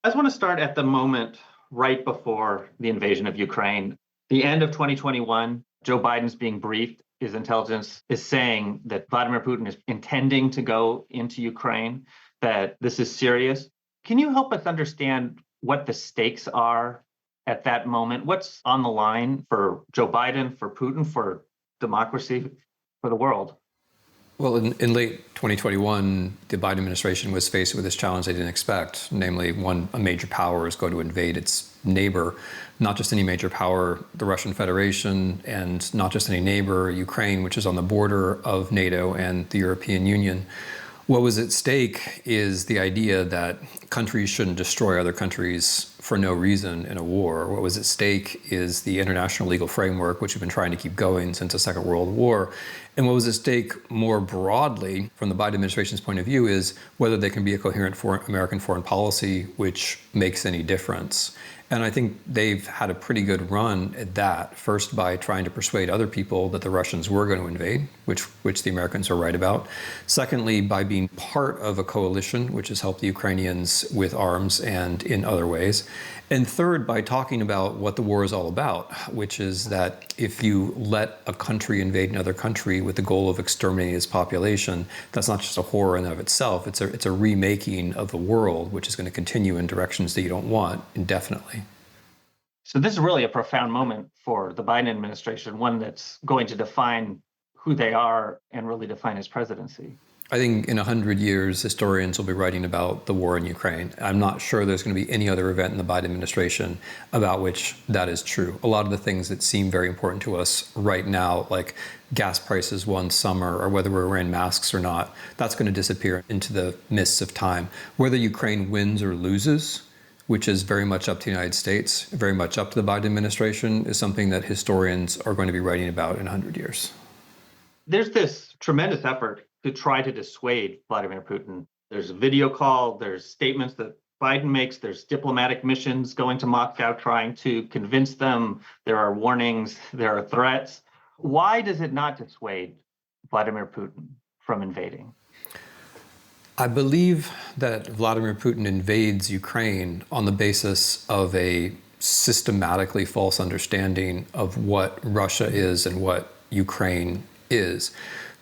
I just want to start at the moment right before the invasion of Ukraine. The end of 2021, Joe Biden's being briefed. His intelligence is saying that Vladimir Putin is intending to go into Ukraine, that this is serious. Can you help us understand what the stakes are at that moment? What's on the line for Joe Biden, for Putin, for democracy, for the world? Well, in late 2021, the Biden administration was faced with this challenge they didn't expect, namely a major power is going to invade its neighbor, not just any major power, the Russian Federation, and not just any neighbor, Ukraine, which is on the border of NATO and the European Union. What was at stake is the idea that countries shouldn't destroy other countries for no reason in a war. What was at stake is the international legal framework, which we've been trying to keep going since the Second World War. And what was at stake more broadly from the Biden administration's point of view is whether there can be a coherent American foreign policy which makes any difference. And I think they've had a pretty good run at that, first by trying to persuade other people that the Russians were going to invade, which the Americans are right about. Secondly, by being part of a coalition, which has helped the Ukrainians with arms and in other ways. And third, by talking about what the war is all about, which is that if you let a country invade another country with the goal of exterminating its population, that's not just a horror in and of itself. It's a remaking of the world, which is going to continue in directions that you don't want indefinitely. So this is really a profound moment for the Biden administration, one that's going to define who they are and really define his presidency. I think in 100 years, historians will be writing about the war in Ukraine. I'm not sure there's going to be any other event in the Biden administration about which that is true. A lot of the things that seem very important to us right now, like gas prices one summer or whether we're wearing masks or not, that's going to disappear into the mists of time. Whether Ukraine wins or loses, which is very much up to the United States, very much up to the Biden administration, is something that historians are going to be writing about in 100 years. There's this tremendous effort to try to dissuade Vladimir Putin. There's a video call, there's statements that Biden makes, there's diplomatic missions going to Moscow trying to convince them, there are warnings, there are threats. Why does it not dissuade Vladimir Putin from invading? I believe that Vladimir Putin invades Ukraine on the basis of a systematically false understanding of what Russia is and what Ukraine is.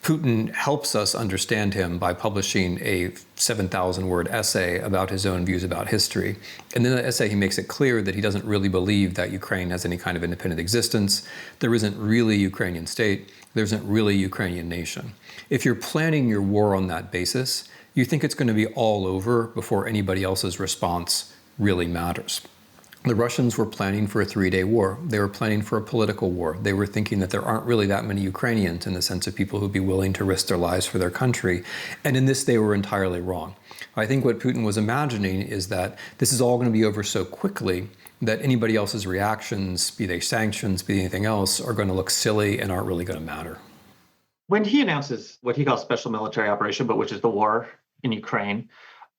Putin helps us understand him by publishing a 7,000-word essay about his own views about history. And in that essay, he makes it clear that he doesn't really believe that Ukraine has any kind of independent existence. There isn't really a Ukrainian state. There isn't really a Ukrainian nation. If you're planning your war on that basis, you think it's going to be all over before anybody else's response really matters. The Russians were planning for a 3-day war. They were planning for a political war. They were thinking that there aren't really that many Ukrainians in the sense of people who'd be willing to risk their lives for their country. And in this, they were entirely wrong. I think what Putin was imagining is that this is all going to be over so quickly that anybody else's reactions, be they sanctions, be they anything else, are going to look silly and aren't really going to matter. When he announces what he calls special military operation, but which is the war in Ukraine,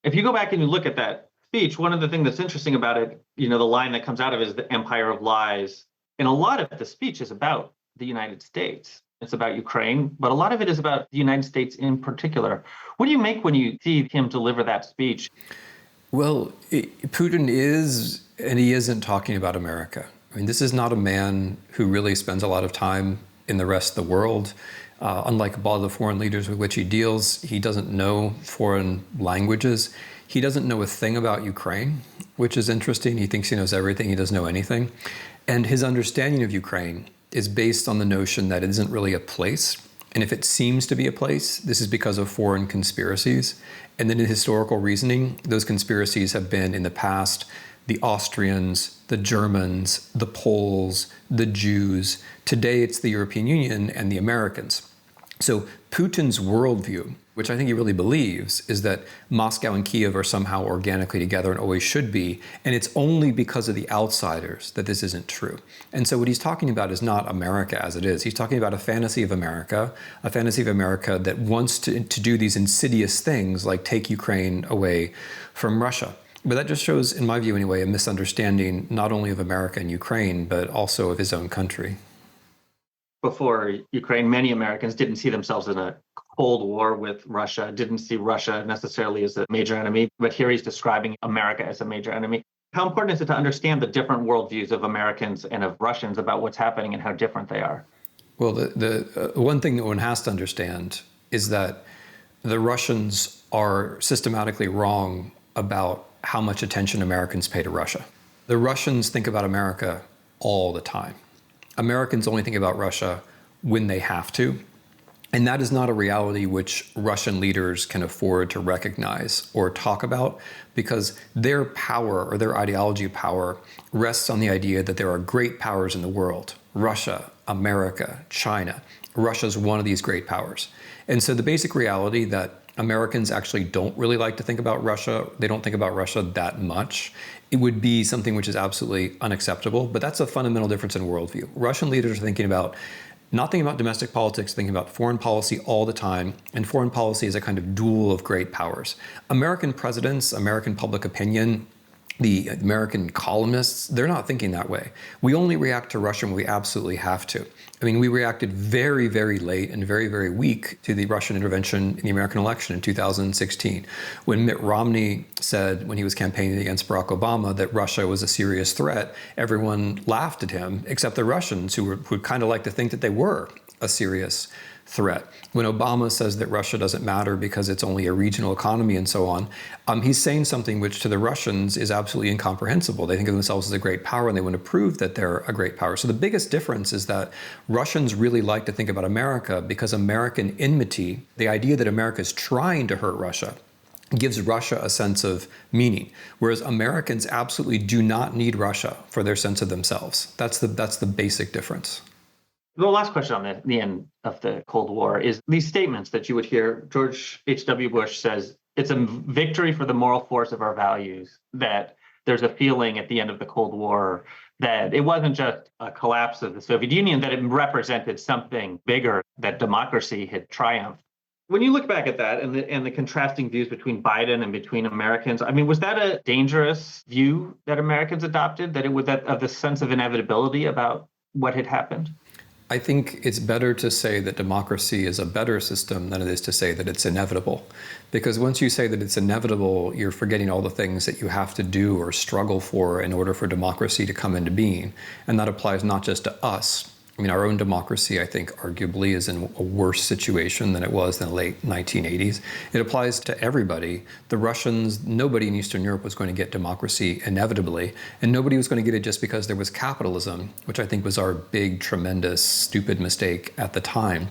if you go back and you look at that speech, one of the things that's interesting about it, the line that comes out of it is the empire of lies. And a lot of the speech is about the United States. It's about Ukraine, but a lot of it is about the United States in particular. What do you make when you see him deliver that speech? Well, Putin is, and he isn't talking about America. I mean, this is not a man who really spends a lot of time in the rest of the world. Unlike a lot of the foreign leaders with which he deals, he doesn't know foreign languages. He doesn't know a thing about Ukraine, which is interesting. He thinks he knows everything. He doesn't know anything. And his understanding of Ukraine is based on the notion that it isn't really a place. And if it seems to be a place, this is because of foreign conspiracies. And then in historical reasoning, those conspiracies have been in the past the Austrians, the Germans, the Poles, the Jews. Today, it's the European Union and the Americans. So Putin's worldview, which I think he really believes, is that Moscow and Kiev are somehow organically together and always should be. And it's only because of the outsiders that this isn't true. And so what he's talking about is not America as it is. He's talking about a fantasy of America that wants to do these insidious things like take Ukraine away from Russia. But that just shows, in my view anyway, a misunderstanding not only of America and Ukraine, but also of his own country. before Ukraine, many Americans didn't see themselves in a Cold War with Russia, didn't see Russia necessarily as a major enemy, but here he's describing America as a major enemy. How important is it to understand the different worldviews of Americans and of Russians about what's happening and how different they are? Well, the one thing that one has to understand is that the Russians are systematically wrong about how much attention Americans pay to Russia. The Russians think about America all the time. Americans only think about Russia when they have to. And that is not a reality which Russian leaders can afford to recognize or talk about, because their power or their ideology of power rests on the idea that there are great powers in the world: Russia, America, China. Russia's one of these great powers. And so the basic reality that Americans actually don't really like to think about Russia, they don't think about Russia that much, it would be something which is absolutely unacceptable. But that's a fundamental difference in worldview. Russian leaders are not thinking about domestic politics, thinking about foreign policy all the time, and foreign policy is a kind of duel of great powers. American presidents, American public opinion, the American columnists, they're not thinking that way. We only react to Russia when we absolutely have to. I mean, we reacted very, very late and very, very weak to the Russian intervention in the American election in 2016. When Mitt Romney said, when he was campaigning against Barack Obama, that Russia was a serious threat, everyone laughed at him, except the Russians, who would kind of like to think that they were a serious threat. When Obama says that Russia doesn't matter because it's only a regional economy and so on, he's saying something which to the Russians is absolutely incomprehensible. They think of themselves as a great power and they want to prove that they're a great power. So the biggest difference is that Russians really like to think about America because American enmity, the idea that America is trying to hurt Russia, gives Russia a sense of meaning, whereas Americans absolutely do not need Russia for their sense of themselves. That's the basic difference. The last question on the end of the Cold War is these statements that you would hear. George H.W. Bush says, it's a victory for the moral force of our values, that there's a feeling at the end of the Cold War that it wasn't just a collapse of the Soviet Union, that it represented something bigger, that democracy had triumphed. When you look back at that and the contrasting views between Biden and between Americans, I mean, was that a dangerous view that Americans adopted, that it was that of the sense of inevitability about what had happened? I think it's better to say that democracy is a better system than it is to say that it's inevitable. Because once you say that it's inevitable, you're forgetting all the things that you have to do or struggle for in order for democracy to come into being. And that applies not just to us. I mean, our own democracy, I think, arguably is in a worse situation than it was in the late 1980s. It applies to everybody. The Russians, nobody in Eastern Europe was going to get democracy inevitably, and nobody was going to get it just because there was capitalism, which I think was our big, tremendous, stupid mistake at the time.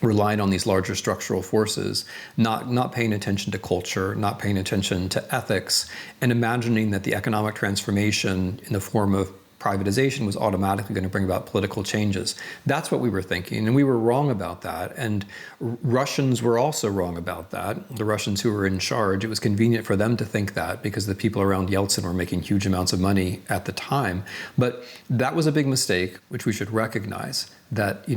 Relying on these larger structural forces, not paying attention to culture, not paying attention to ethics, and imagining that the economic transformation in the form of privatization was automatically going to bring about political changes. That's what we were thinking, and we were wrong about that. And Russians were also wrong about that. The Russians who were in charge, it was convenient for them to think that because the people around Yeltsin were making huge amounts of money at the time. But that was a big mistake, which we should recognize. That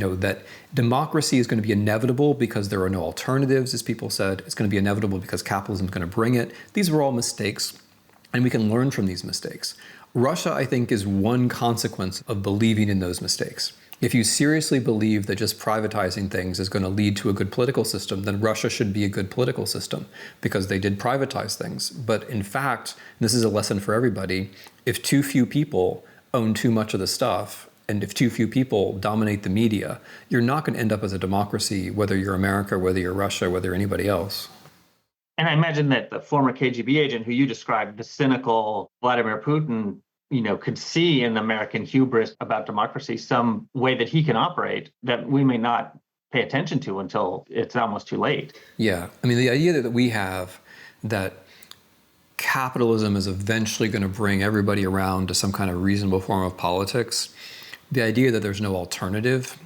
democracy is going to be inevitable because there are no alternatives, as people said. It's going to be inevitable because capitalism is going to bring it. These were all mistakes, and we can learn from these mistakes. Russia, I think, is one consequence of believing in those mistakes. If you seriously believe that just privatizing things is going to lead to a good political system, then Russia should be a good political system because they did privatize things. But in fact, this is a lesson for everybody, if too few people own too much of the stuff, and if too few people dominate the media, you're not going to end up as a democracy, whether you're America, whether you're Russia, whether you're anybody else. And I imagine that the former KGB agent who you described, the cynical Vladimir Putin, could see in American hubris about democracy some way that he can operate that we may not pay attention to until it's almost too late. Yeah. I mean, the idea that we have that capitalism is eventually going to bring everybody around to some kind of reasonable form of politics, the idea that there's no alternative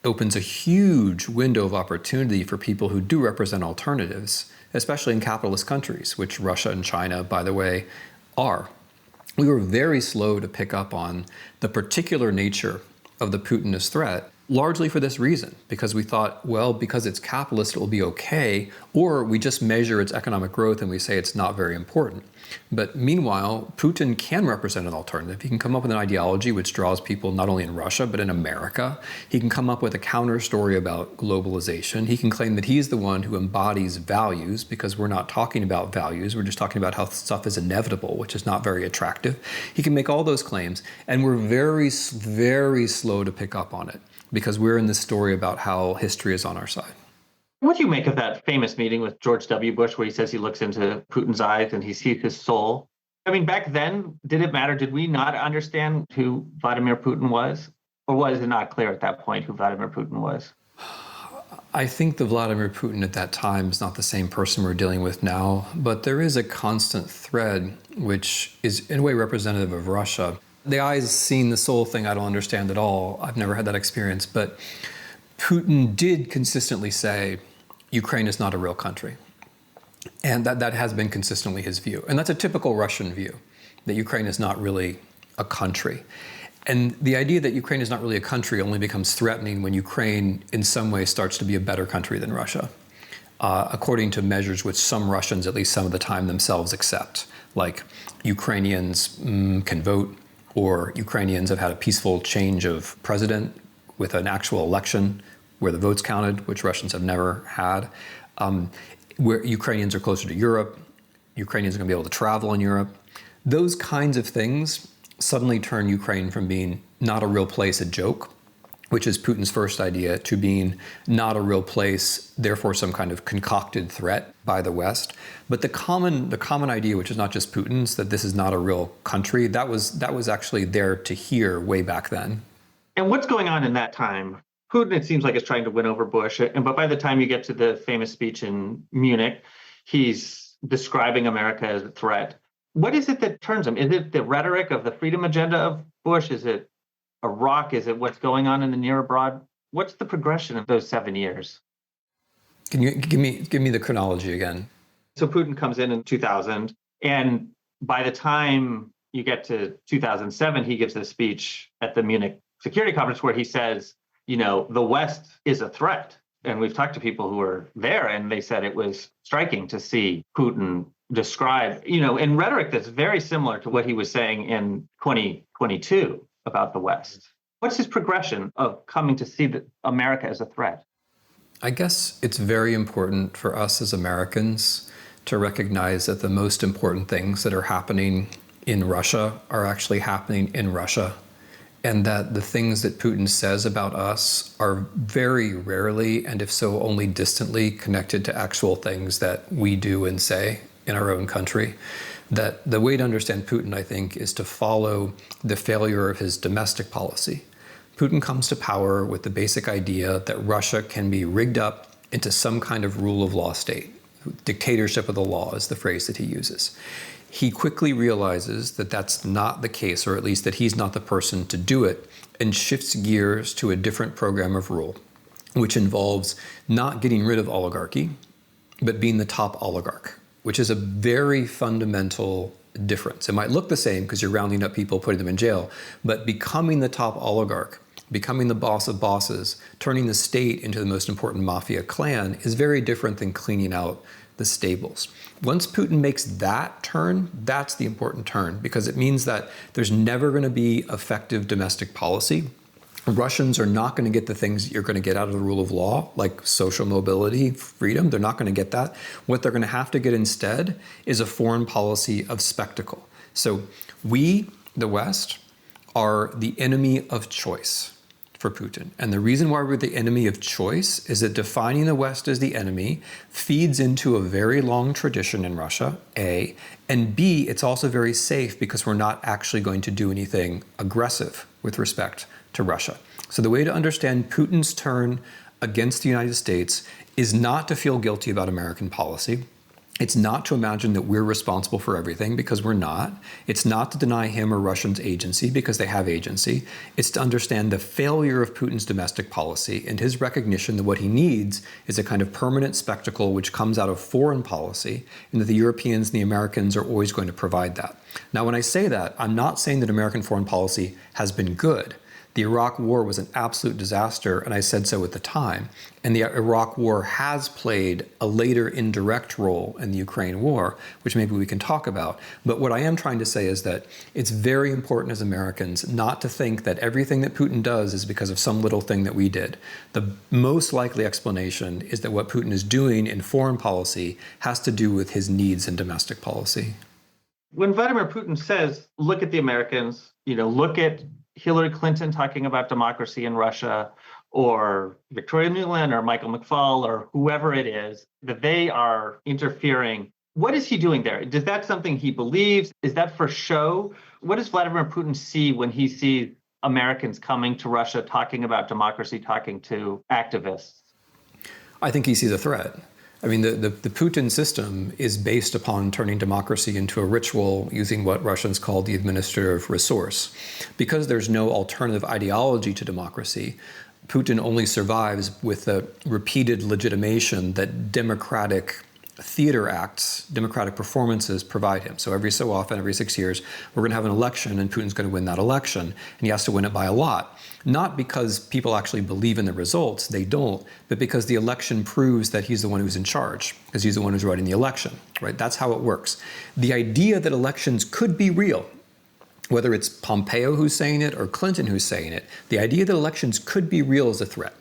opens a huge window of opportunity for people who do represent alternatives, especially in capitalist countries, which Russia and China, by the way, are. We were very slow to pick up on the particular nature of the Putinist threat largely for this reason, because we thought, well, because it's capitalist, it will be okay, or we just measure its economic growth and we say it's not very important. But meanwhile, Putin can represent an alternative. He can come up with an ideology which draws people not only in Russia, but in America. He can come up with a counter story about globalization. He can claim that he's the one who embodies values, because we're not talking about values. We're just talking about how stuff is inevitable, which is not very attractive. He can make all those claims, and we're very, very slow to pick up on it, because we're in this story about how history is on our side. What do you make of that famous meeting with George W. Bush where he says he looks into Putin's eyes and he sees his soul? I mean, back then, did it matter? Did we not understand who Vladimir Putin was? Or was it not clear at that point who Vladimir Putin was? I think the Vladimir Putin at that time is not the same person we're dealing with now, but there is a constant thread which is in a way representative of Russia. The eyes seeing the soul thing, I don't understand at all. I've never had that experience, but Putin did consistently say, Ukraine is not a real country. And that has been consistently his view. And that's a typical Russian view, that Ukraine is not really a country. And the idea that Ukraine is not really a country only becomes threatening when Ukraine in some way starts to be a better country than Russia, according to measures which some Russians, at least some of the time, themselves accept, like Ukrainians can vote, or Ukrainians have had a peaceful change of president with an actual election where the votes counted, which Russians have never had, where Ukrainians are closer to Europe, Ukrainians are going to be able to travel in Europe. Those kinds of things suddenly turn Ukraine from being not a real place, a joke, which is Putin's first idea, to being not a real place, therefore some kind of concocted threat by the West. But the common idea, which is not just Putin's, that this is not a real country, that was actually there to hear way back then. And what's going on in that time? Putin, it seems like, is trying to win over Bush. But by the time you get to the famous speech in Munich, he's describing America as a threat. What is it that turns him? Is it the rhetoric of the freedom agenda of Bush? Is it Iraq? Is it what's going on in the near abroad? What's the progression of those 7 years? Can you give me the chronology again? So Putin comes in 2000, and by the time you get to 2007, he gives a speech at the Munich Security Conference where he says, the West is a threat. And we've talked to people who were there, and they said it was striking to see Putin describe, in rhetoric that's very similar to what he was saying in 2022 about the West. What's his progression of coming to see America as a threat? I guess it's very important for us as Americans to recognize that the most important things that are happening in Russia are actually happening in Russia. And that the things that Putin says about us are very rarely, and if so only distantly, connected to actual things that we do and say in our own country. That the way to understand Putin, I think, is to follow the failure of his domestic policy. Putin comes to power with the basic idea that Russia can be rigged up into some kind of rule of law state. Dictatorship of the law is the phrase that he uses. He quickly realizes that that's not the case, or at least that he's not the person to do it, and shifts gears to a different program of rule, which involves not getting rid of oligarchy, but being the top oligarch, which is a very fundamental difference. It might look the same because you're rounding up people, putting them in jail, but becoming the top oligarch, becoming the boss of bosses, turning the state into the most important mafia clan is very different than cleaning out the stables. Once Putin makes that turn, that's the important turn, because it means that there's never going to be effective domestic policy. Russians are not going to get the things you're going to get out of the rule of law, like social mobility, freedom. They're not going to get that. What they're going to have to get instead is a foreign policy of spectacle. So we, the West, are the enemy of choice for Putin. And the reason why we're the enemy of choice is that defining the West as the enemy feeds into a very long tradition in Russia, A, and B, it's also very safe because we're not actually going to do anything aggressive with respect to Russia. So the way to understand Putin's turn against the United States is not to feel guilty about American policy. It's not to imagine that we're responsible for everything, because we're not. It's not to deny him or Russians agency, because they have agency. It's to understand the failure of Putin's domestic policy and his recognition that what he needs is a kind of permanent spectacle which comes out of foreign policy, and that the Europeans and the Americans are always going to provide that. Now, when I say that, I'm not saying that American foreign policy has been good. The Iraq War was an absolute disaster, and I said so at the time. And the Iraq War has played a later indirect role in the Ukraine war, which maybe we can talk about. But what I am trying to say is that it's very important as Americans not to think that everything that Putin does is because of some little thing that we did. The most likely explanation is that what Putin is doing in foreign policy has to do with his needs in domestic policy. When Vladimir Putin says, look at the Americans, look at Hillary Clinton talking about democracy in Russia, or Victoria Nuland or Michael McFaul or whoever it is, that they are interfering. What is he doing there? Is that something he believes? Is that for show? What does Vladimir Putin see when he sees Americans coming to Russia, talking about democracy, talking to activists? I think he sees a threat. I mean, the Putin system is based upon turning democracy into a ritual using what Russians call the administrative resource. Because there's no alternative ideology to democracy, Putin only survives with the repeated legitimation that democratic theater acts, democratic performances provide him. So every so often, every 6 years, we're going to have an election and Putin's going to win that election. And he has to win it by a lot. Not because people actually believe in the results, they don't, but because the election proves that he's the one who's in charge, because he's the one who's running the election, right? That's how it works. The idea that elections could be real, whether it's Pompeo who's saying it or Clinton who's saying it, the idea that elections could be real is a threat.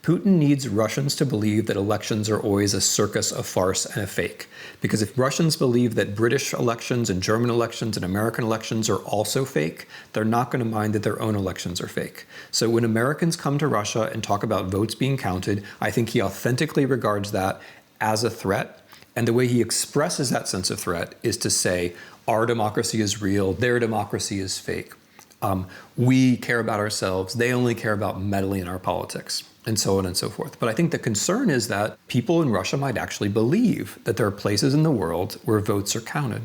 Putin needs Russians to believe that elections are always a circus, a farce, and a fake. Because if Russians believe that British elections and German elections and American elections are also fake, they're not going to mind that their own elections are fake. So when Americans come to Russia and talk about votes being counted, I think he authentically regards that as a threat. And the way he expresses that sense of threat is to say, our democracy is real, their democracy is fake. We care about ourselves, they only care about meddling in our politics, and so on and so forth. But I think the concern is that people in Russia might actually believe that there are places in the world where votes are counted.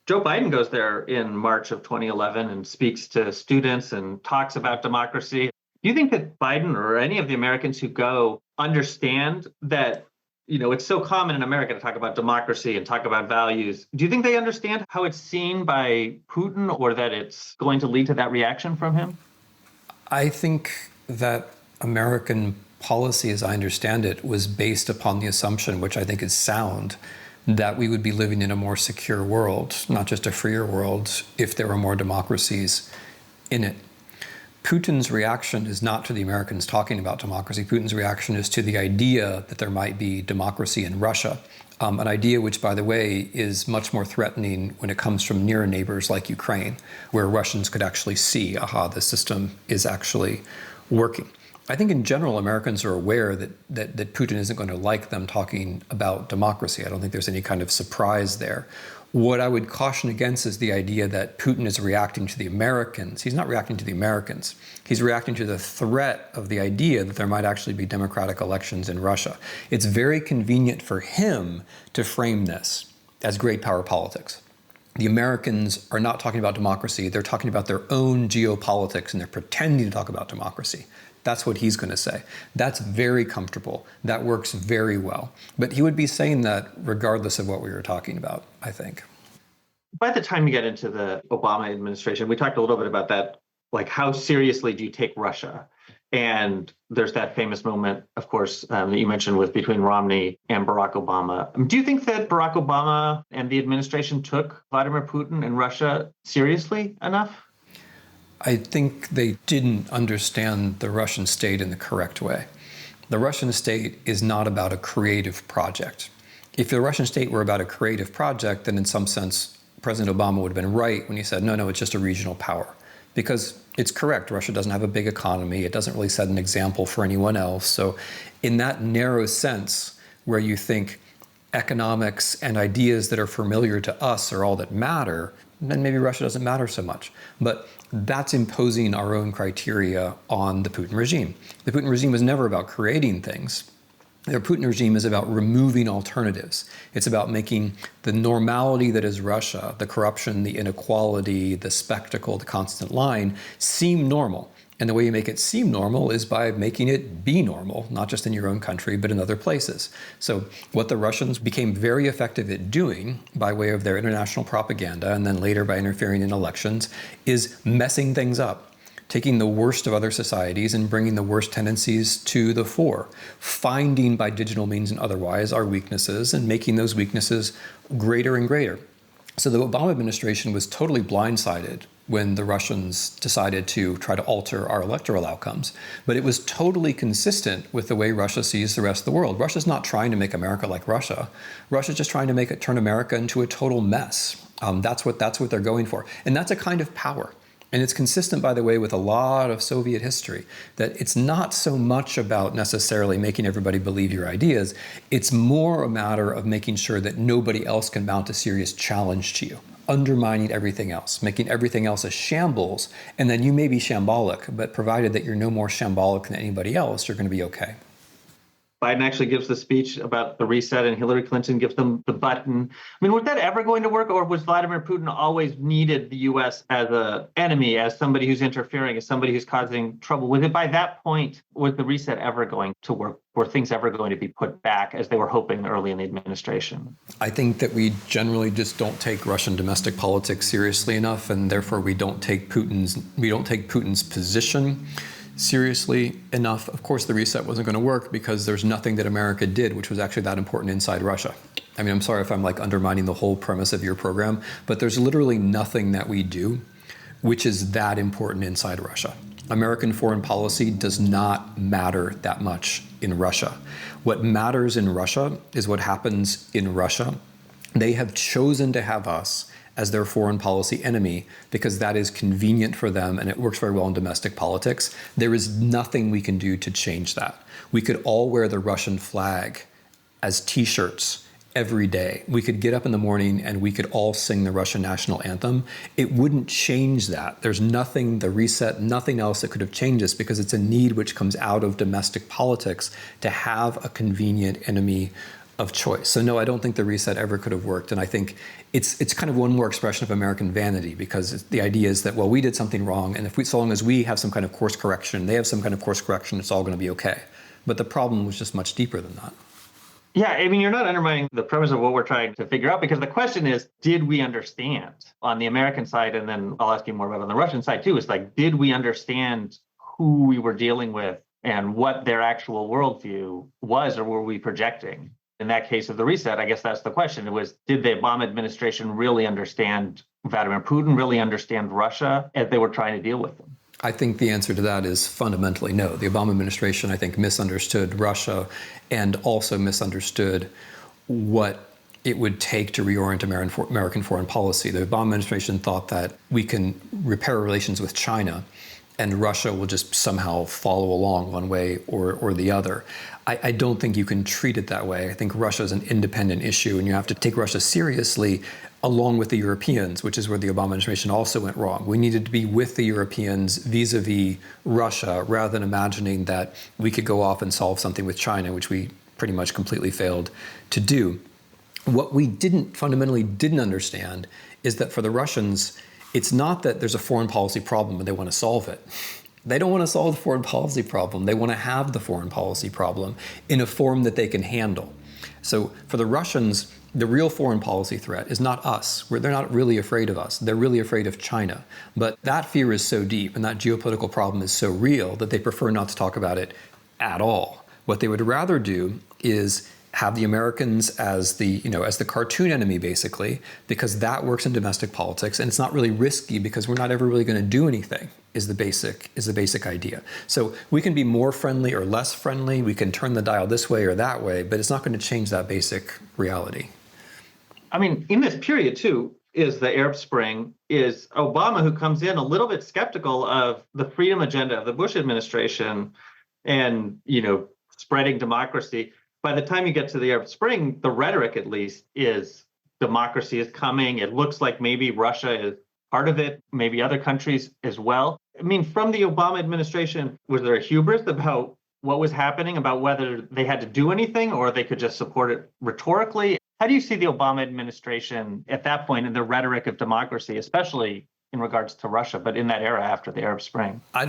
Joe Biden goes there in March of 2011 and speaks to students and talks about democracy. Do you think that Biden or any of the Americans who go understand that, it's so common in America to talk about democracy and talk about values? Do you think they understand how it's seen by Putin, or that it's going to lead to that reaction from him? I think that American policy, as I understand it, was based upon the assumption, which I think is sound, that we would be living in a more secure world, not just a freer world, if there were more democracies in it. Putin's reaction is not to the Americans talking about democracy. Putin's reaction is to the idea that there might be democracy in Russia, an idea which, by the way, is much more threatening when it comes from near neighbors like Ukraine, where Russians could actually see, the system is actually working. I think in general, Americans are aware that Putin isn't going to like them talking about democracy. I don't think there's any kind of surprise there. What I would caution against is the idea that Putin is reacting to the Americans. He's not reacting to the Americans. He's reacting to the threat of the idea that there might actually be democratic elections in Russia. It's very convenient for him to frame this as great power politics. The Americans are not talking about democracy. They're talking about their own geopolitics, and they're pretending to talk about democracy. That's what he's going to say. That's very comfortable. That works very well. But he would be saying that regardless of what we were talking about, I think. By the time you get into the Obama administration, we talked a little bit about that, like how seriously do you take Russia? And there's that famous moment, of course, that you mentioned with between Romney and Barack Obama. Do you think that Barack Obama and the administration took Vladimir Putin and Russia seriously enough? I think they didn't understand the Russian state in the correct way. The Russian state is not about a creative project. If the Russian state were about a creative project, then in some sense, President Obama would have been right when he said, no, it's just a regional power. Because it's correct, Russia doesn't have a big economy. It doesn't really set an example for anyone else. So in that narrow sense, where you think economics and ideas that are familiar to us are all that matter, then maybe Russia doesn't matter so much. But that's imposing our own criteria on the Putin regime. The Putin regime was never about creating things. The Putin regime is about removing alternatives. It's about making the normality that is Russia, the corruption, the inequality, the spectacle, the constant line, seem normal. And the way you make it seem normal is by making it be normal, not just in your own country, but in other places. So what the Russians became very effective at doing by way of their international propaganda, and then later by interfering in elections, is messing things up, taking the worst of other societies and bringing the worst tendencies to the fore, finding by digital means and otherwise our weaknesses and making those weaknesses greater and greater. So the Obama administration was totally blindsided when the Russians decided to try to alter our electoral outcomes. But it was totally consistent with the way Russia sees the rest of the world. Russia's not trying to make America like Russia. Russia's just trying to turn America into a total mess. That's what they're going for. And that's a kind of power. And it's consistent, by the way, with a lot of Soviet history, that it's not so much about necessarily making everybody believe your ideas. It's more a matter of making sure that nobody else can mount a serious challenge to you, undermining everything else, making everything else a shambles. And then you may be shambolic, but provided that you're no more shambolic than anybody else, you're going to be okay. Biden actually gives the speech about the reset and Hillary Clinton gives them the button. I mean, was that ever going to work, or was Vladimir Putin always needed the U.S. as an enemy, as somebody who's interfering, as somebody who's causing trouble? Was it by that point, was the reset ever going to work? Were things ever going to be put back as they were hoping early in the administration? I think that we generally just don't take Russian domestic politics seriously enough, and therefore we don't take Putin's position seriously enough. Of course, the reset wasn't going to work because there's nothing that America did which was actually that important inside Russia. I mean, I'm sorry if I'm undermining the whole premise of your program, but there's literally nothing that we do which is that important inside Russia. American foreign policy does not matter that much in Russia. What matters in Russia is what happens in Russia. They have chosen to have us as their foreign policy enemy because that is convenient for them and it works very well in domestic politics. There is nothing we can do to change that. We could all wear the Russian flag as t-shirts every day. We could get up in the morning and we could all sing the Russian national anthem. It wouldn't change that. There's nothing, the reset, nothing else that could have changed this because it's a need which comes out of domestic politics to have a convenient enemy of choice. So no, I don't think the reset ever could have worked. And I think it's kind of one more expression of American vanity because the idea is that, well, we did something wrong. And so long as we have some kind of course correction, they have some kind of course correction, it's all going to be okay. But the problem was just much deeper than that. Yeah, I mean, you're not undermining the premise of what we're trying to figure out because the question is, did we understand on the American side? And then I'll ask you more about on the Russian side too. It's like, did we understand who we were dealing with and what their actual worldview was, or were we projecting? In that case of the reset, I guess that's the question. It was, did the Obama administration really understand Vladimir Putin, really understand Russia as they were trying to deal with them? I think the answer to that is fundamentally no. The Obama administration, I think, misunderstood Russia and also misunderstood what it would take to reorient American foreign policy. The Obama administration thought that we can repair relations with China and Russia will just somehow follow along one way or the other. I don't think you can treat it that way. I think Russia is an independent issue, and you have to take Russia seriously along with the Europeans, which is where the Obama administration also went wrong. We needed to be with the Europeans vis-a-vis Russia rather than imagining that we could go off and solve something with China, which we pretty much completely failed to do. What we fundamentally didn't understand is that for the Russians, it's not that there's a foreign policy problem and they want to solve it. They don't want to solve the foreign policy problem. They want to have the foreign policy problem in a form that they can handle. So for the Russians, the real foreign policy threat is not us. They're not really afraid of us. They're really afraid of China. But that fear is so deep and that geopolitical problem is so real that they prefer not to talk about it at all. What they would rather do is have the Americans as the cartoon enemy, basically, because that works in domestic politics, and it's not really risky because we're not ever really going to do anything. Is the basic idea. So we can be more friendly or less friendly. We can turn the dial this way or that way, but it's not going to change that basic reality. I mean, in this period too, is the Arab Spring, is Obama, who comes in a little bit skeptical of the freedom agenda of the Bush administration and, spreading democracy. By the time you get to the Arab Spring, the rhetoric, at least, is democracy is coming. It looks like maybe Russia is part of it, maybe other countries as well. I mean, from the Obama administration, was there a hubris about what was happening, about whether they had to do anything or they could just support it rhetorically? How do you see the Obama administration at that point in the rhetoric of democracy, especially in regards to Russia, but in that era after the Arab Spring? I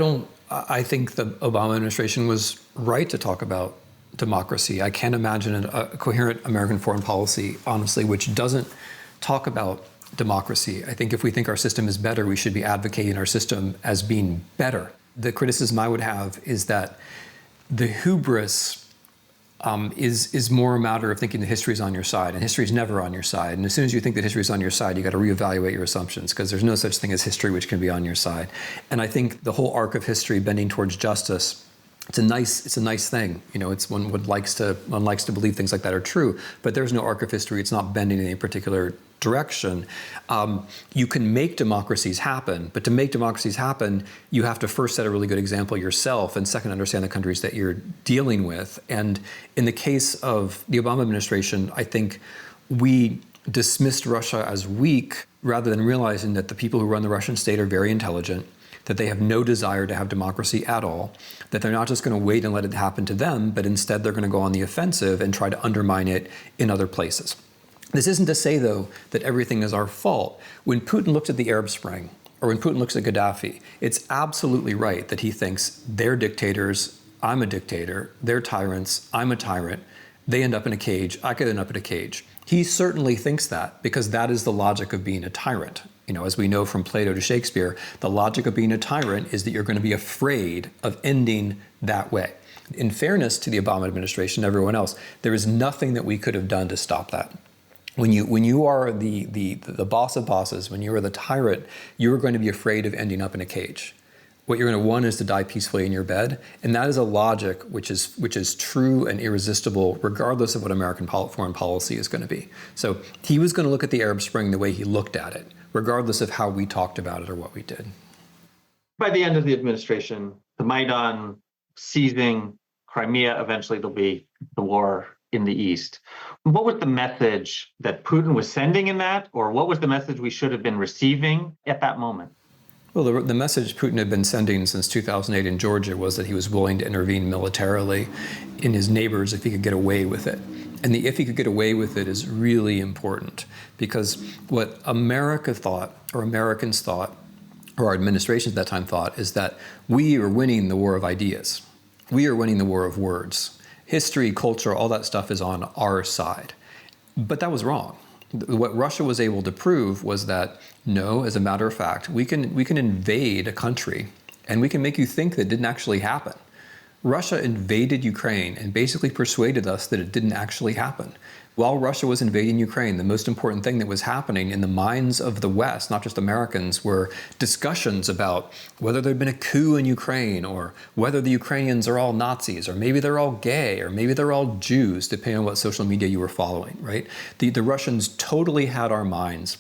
think the Obama administration was right to talk about democracy. I can't imagine a coherent American foreign policy, honestly, which doesn't talk about democracy. I think if we think our system is better, we should be advocating our system as being better. The criticism I would have is that the hubris is more a matter of thinking that history is on your side, and history is never on your side. And as soon as you think that history is on your side, you got to reevaluate your assumptions, because there's no such thing as history which can be on your side. And I think the whole arc of history bending towards justice, it's a nice thing. You know, it's one likes to believe things like that are true, but there's no arc of history. It's not bending in any particular direction. You can make democracies happen, but to make democracies happen, you have to first set a really good example yourself, and second, understand the countries that you're dealing with. And in the case of the Obama administration, I think we dismissed Russia as weak rather than realizing that the people who run the Russian state are very intelligent, that they have no desire to have democracy at all, that they're not just going to wait and let it happen to them, but instead they're going to go on the offensive and try to undermine it in other places. This isn't to say, though, that everything is our fault. When Putin looks at the Arab Spring, or when Putin looks at Gaddafi, it's absolutely right that he thinks they're dictators, I'm a dictator, they're tyrants, I'm a tyrant, they end up in a cage, I could end up in a cage. He certainly thinks that, because that is the logic of being a tyrant. You know, as we know from Plato to Shakespeare, the logic of being a tyrant is that you're going to be afraid of ending that way. In fairness to the Obama administration and everyone else, there is nothing that we could have done to stop that. When you are the boss of bosses, when you are the tyrant, you are going to be afraid of ending up in a cage. What you're going to want is to die peacefully in your bed, and that is a logic which is true and irresistible, regardless of what American foreign policy is going to be. So he was going to look at the Arab Spring the way he looked at it, regardless of how we talked about it or what we did. By the end of the administration, the Maidan seizing Crimea, eventually there'll be the war in the East. What was the message that Putin was sending in that, or what was the message we should have been receiving at that moment? Well, the message Putin had been sending since 2008 in Georgia was that he was willing to intervene militarily in his neighbors if he could get away with it. And the if he could get away with it is really important, because what America thought, or Americans thought, or our administrations at that time thought, is that we are winning the war of ideas. We are winning the war of words. History, culture, all that stuff is on our side. But that was wrong. What Russia was able to prove was that, no, as a matter of fact, we can invade a country, and we can make you think that didn't actually happen. Russia invaded Ukraine and basically persuaded us that it didn't actually happen. While Russia was invading Ukraine, the most important thing that was happening in the minds of the West, not just Americans, were discussions about whether there'd been a coup in Ukraine, or whether the Ukrainians are all Nazis, or maybe they're all gay, or maybe they're all Jews, depending on what social media you were following, right? The Russians totally had our minds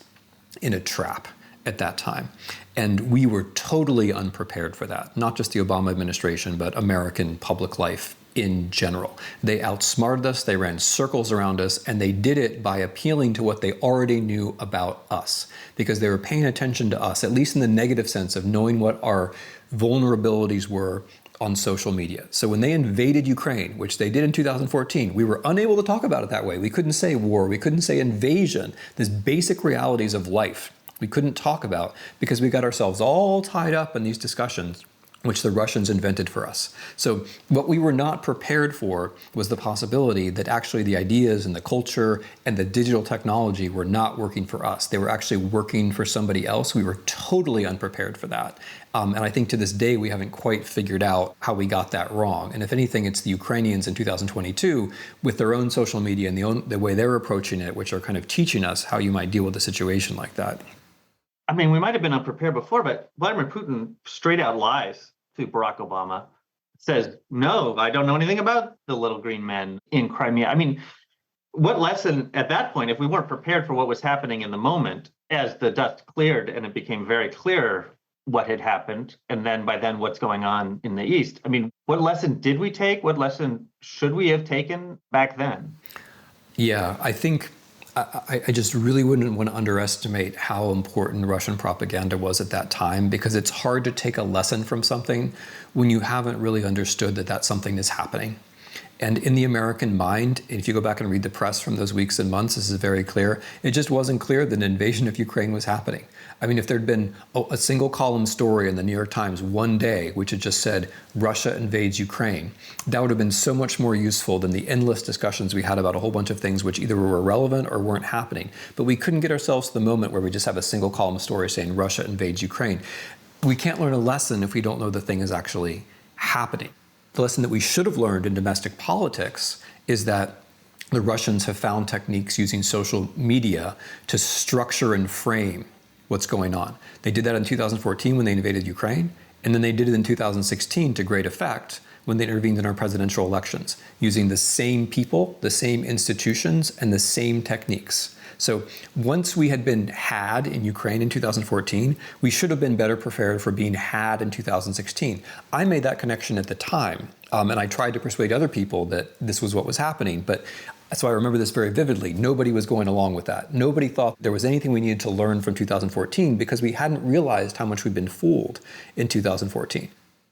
in a trap at that time. And we were totally unprepared for that. Not just the Obama administration, but American public life in general. They outsmarted us, they ran circles around us, and they did it by appealing to what they already knew about us, because they were paying attention to us, at least in the negative sense of knowing what our vulnerabilities were on social media. So when they invaded Ukraine, which they did in 2014, we were unable to talk about it that way. We couldn't say war, we couldn't say invasion, these basic realities of life we couldn't talk about, because we got ourselves all tied up in these discussions which the Russians invented for us. So what we were not prepared for was the possibility that actually the ideas and the culture and the digital technology were not working for us. They were actually working for somebody else. We were totally unprepared for that. And I think to this day, we haven't quite figured out how we got that wrong. And if anything, it's the Ukrainians in 2022 with their own social media and the way they're approaching it, which are kind of teaching us how you might deal with a situation like that. I mean, we might have been unprepared before, but Vladimir Putin straight out lies to Barack Obama, says, no, I don't know anything about the little green men in Crimea. I mean, what lesson at that point, if we weren't prepared for what was happening in the moment, as the dust cleared and it became very clear what had happened, and then by then what's going on in the East? I mean, what lesson did we take? What lesson should we have taken back then? Yeah, I think I just really wouldn't want to underestimate how important Russian propaganda was at that time, because it's hard to take a lesson from something when you haven't really understood that that something is happening. And in the American mind, if you go back and read the press from those weeks and months, this is very clear. It just wasn't clear that an invasion of Ukraine was happening. I mean, if there'd been a single column story in the New York Times one day, which had just said, Russia invades Ukraine, that would have been so much more useful than the endless discussions we had about a whole bunch of things which either were irrelevant or weren't happening. But we couldn't get ourselves to the moment where we just have a single column story saying Russia invades Ukraine. We can't learn a lesson if we don't know the thing is actually happening. The lesson that we should have learned in domestic politics is that the Russians have found techniques using social media to structure and frame what's going on. They did that in 2014 when they invaded Ukraine, and then they did it in 2016 to great effect when they intervened in our presidential elections, using the same people, the same institutions, and the same techniques. So once we had been had in Ukraine in 2014, we should have been better prepared for being had in 2016. I made that connection at the time, and I tried to persuade other people that this was what was happening. But so I remember this very vividly. Nobody was going along with that. Nobody thought there was anything we needed to learn from 2014 because we hadn't realized how much we'd been fooled in 2014.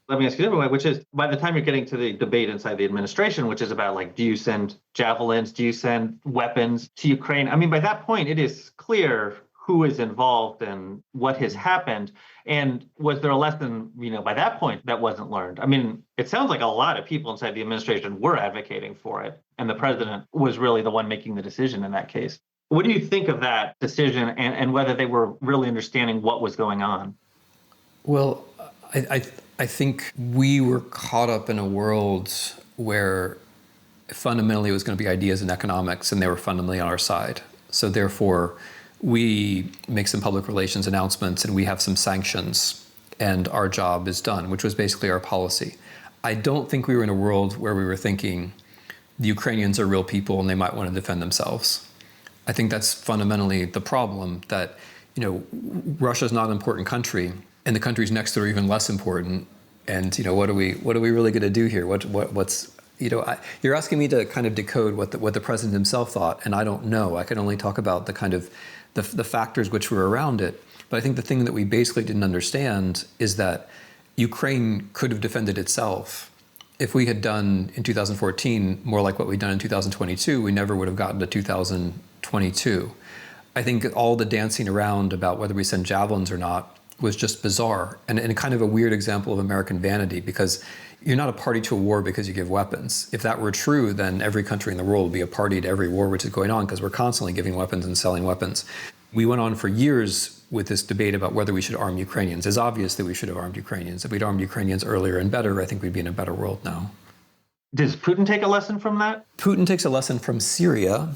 Let me ask you a different way, which is by the time you're getting to the debate inside the administration, which is about like, do you send javelins? Do you send weapons to Ukraine? I mean, by that point, it is clear who is involved and what has happened. And was there a lesson, by that point that wasn't learned? I mean, it sounds like a lot of people inside the administration were advocating for it. And the president was really the one making the decision in that case. What do you think of that decision and whether they were really understanding what was going on? Well, I think we were caught up in a world where fundamentally it was going to be ideas and economics, and they were fundamentally on our side. So therefore, we make some public relations announcements and we have some sanctions and our job is done, which was basically our policy. I don't think we were in a world where we were thinking the Ukrainians are real people and they might want to defend themselves. I think that's fundamentally the problem, that Russia's not an important country, and the countries next to it are even less important. And what are we really going to do here? What's you're asking me to kind of decode what the president himself thought, and I don't know. I can only talk about the kind of the factors which were around it. But I think the thing that we basically didn't understand is that Ukraine could have defended itself. If we had done in 2014 more like what we'd done in 2022, we never would have gotten to 2022. I think all the dancing around about whether we send javelins or not was just bizarre and kind of a weird example of American vanity, because you're not a party to a war because you give weapons. If that were true, then every country in the world would be a party to every war which is going on, because we're constantly giving weapons and selling weapons. We went on for years with this debate about whether we should arm Ukrainians. It's obvious that we should have armed Ukrainians. If we'd armed Ukrainians earlier and better, I think we'd be in a better world now. Does Putin take a lesson from that? Putin takes a lesson from Syria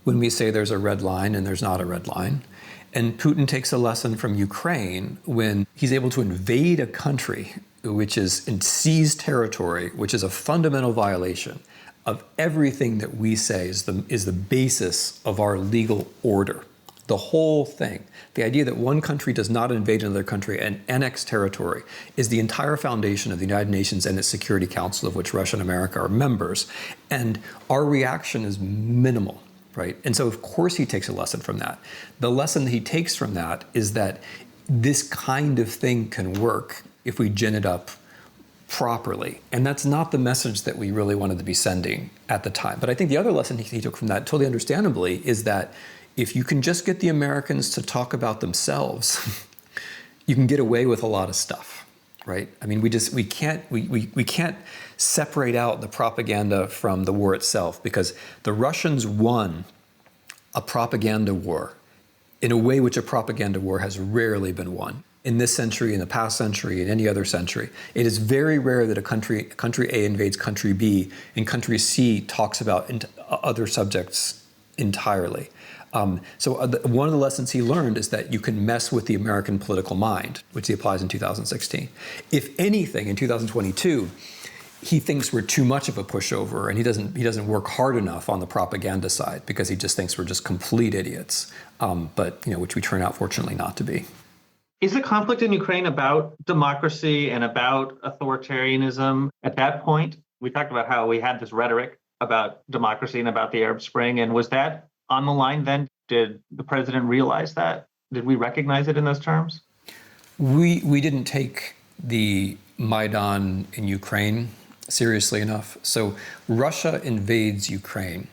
when we say there's a red line and there's not a red line. And Putin takes a lesson from Ukraine when he's able to invade a country which is in seized territory, which is a fundamental violation of everything that we say is the basis of our legal order. The whole thing. The idea that one country does not invade another country and annex territory is the entire foundation of the United Nations and its Security Council, of which Russia and America are members. And our reaction is minimal. Right? And so, of course, he takes a lesson from that. The lesson that he takes from that is that this kind of thing can work if we gin it up properly. And that's not the message that we really wanted to be sending at the time. But I think the other lesson he took from that, totally understandably, is that if you can just get the Americans to talk about themselves, you can get away with a lot of stuff. Right? I mean, we can't separate out the propaganda from the war itself, because the Russians won a propaganda war in a way which a propaganda war has rarely been won in this century, in the past century, in any other century. It is very rare that a country A invades country B and country C talks about other subjects entirely. So one of the lessons he learned is that you can mess with the American political mind, which he applies in 2016. If anything, in 2022, he thinks we're too much of a pushover, and he doesn't work hard enough on the propaganda side because he just thinks we're just complete idiots. But which we turn out, fortunately, not to be. Is the conflict in Ukraine about democracy and about authoritarianism at that point? We talked about how we had this rhetoric about democracy and about the Arab Spring, and was that on the line then? Did the president realize that? Did we recognize it in those terms? We didn't take the Maidan in Ukraine seriously enough. So Russia invades Ukraine